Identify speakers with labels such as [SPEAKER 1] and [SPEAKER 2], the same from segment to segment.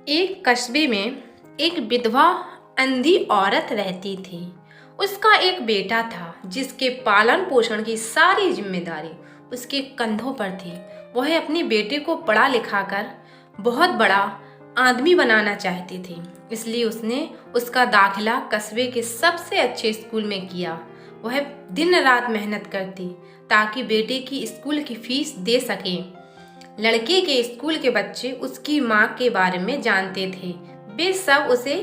[SPEAKER 1] एक कस्बे में एक विधवा अंधी औरत रहती थी। उसका एक बेटा था जिसके पालन पोषण की सारी जिम्मेदारी उसके कंधों पर थी। वह अपने बेटे को पढ़ा लिखा कर बहुत बड़ा आदमी बनाना चाहती थी, इसलिए उसने उसका दाखिला कस्बे के सबसे अच्छे स्कूल में किया। वह दिन रात मेहनत करती ताकि बेटे की स्कूल की फीस दे सके। लड़के के स्कूल के बच्चे उसकी माँ के बारे में जानते थे। वे सब उसे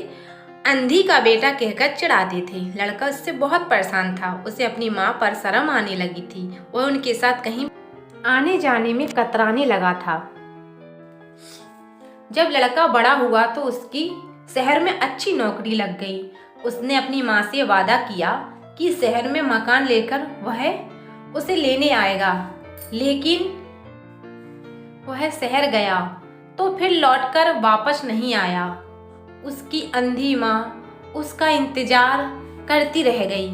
[SPEAKER 1] अंधी का बेटा कहकर चिढ़ाते थे। लड़का उससे बहुत परेशान था। उसे अपनी माँ पर शर्म आने लगी थी। वह उनके साथ कहीं आने जाने में कतराने लगा था। जब लड़का बड़ा हुआ तो उसकी शहर में अच्छी नौकरी लग गई। उसने अपनी माँ से वादा किया कि शहर में मकान लेकर वह उसे लेने आएगा, लेकिन वह शहर गया तो फिर लौटकर वापस नहीं आया। उसकी अंधी माँ उसका इंतजार करती रह गई।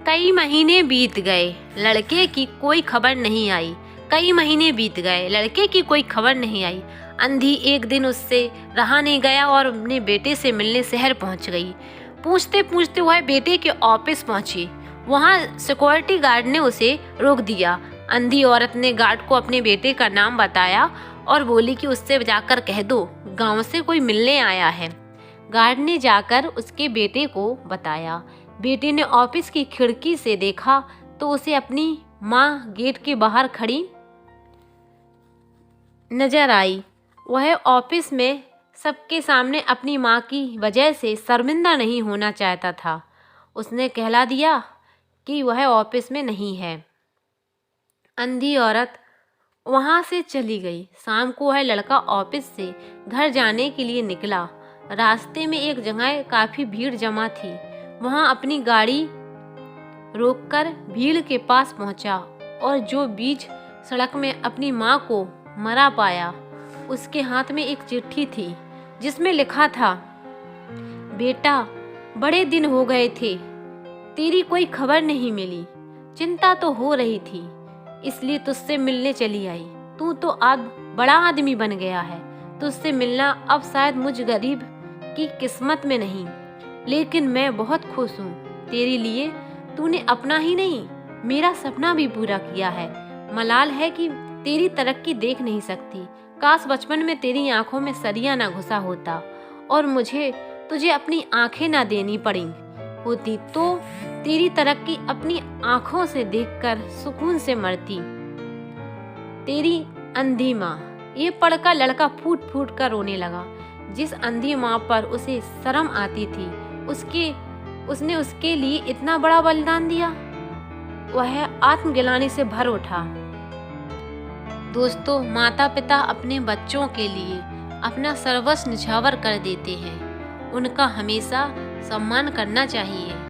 [SPEAKER 2] कई महीने बीत गए, लड़के की कोई खबर नहीं आई। कई महीने बीत गए, लड़के की कोई खबर नहीं आई। अंधी एक दिन उससे रहा नहीं गया और अपने बेटे से मिलने शहर पहुंच गई। पूछते पूछते वह बेटे के ऑफिस पहुंची। वहां सिक्योरिटी गार्ड ने उसे रोक दिया। अंधी औरत ने गार्ड को अपने बेटे का नाम बताया और बोली कि उससे जाकर कह दो गांव से कोई मिलने आया है। गार्ड ने जाकर उसके बेटे को बताया। बेटे ने ऑफिस की खिड़की से देखा तो उसे अपनी माँ गेट के बाहर खड़ी नजर आई। वह ऑफिस में सबके सामने अपनी माँ की वजह से शर्मिंदा नहीं होना चाहता था। उसने कहला दिया कि वह ऑफिस में नहीं है। अंधी औरत वहाँ से चली गई। शाम को वह लड़का ऑफिस से घर जाने के लिए निकला। रास्ते में एक जगह काफ़ी भीड़ जमा थी। वहाँ अपनी गाड़ी रोककर भीड़ के पास पहुँचा और जो बीच सड़क में अपनी माँ को मरा पाया। उसके हाथ में एक चिट्ठी थी जिसमें लिखा था, बेटा बड़े दिन हो गए थे, तेरी कोई खबर नहीं मिली। चिंता तो हो रही थी, इसलिए तुझसे मिलने चली आई। तू तो अब बड़ा आदमी बन गया है। तुझसे मिलना अब शायद मुझ गरीब की किस्मत में नहीं, लेकिन मैं बहुत खुश हूँ। तेरे लिए तूने अपना ही नहीं मेरा सपना भी पूरा किया है। मलाल है कि तेरी तरक्की देख नहीं सकती। काश बचपन में तेरी आंखों में सरिया ना घुसा होता और मुझे तुझे अपनी आंखें ना देनी पड़ी होती, तो तेरी तरक्की अपनी आंखों से देखकर सुकून से मरती। तेरी अंधी माँ। ये पढ़कर लड़का फूट फूट कर रोने लगा। जिस अंधी माँ पर उसे शर्म आती थी, उसने उसके लिए इतना बड़ा बलिदान दिया। वह आत्मग्लानि से भर उठा। दोस्तों, माता पिता अपने बच्चों के लिए अपना सर्वस्व न्यौछावर कर देते हैं। उनका हमेशा सम्मान करना चाहिए।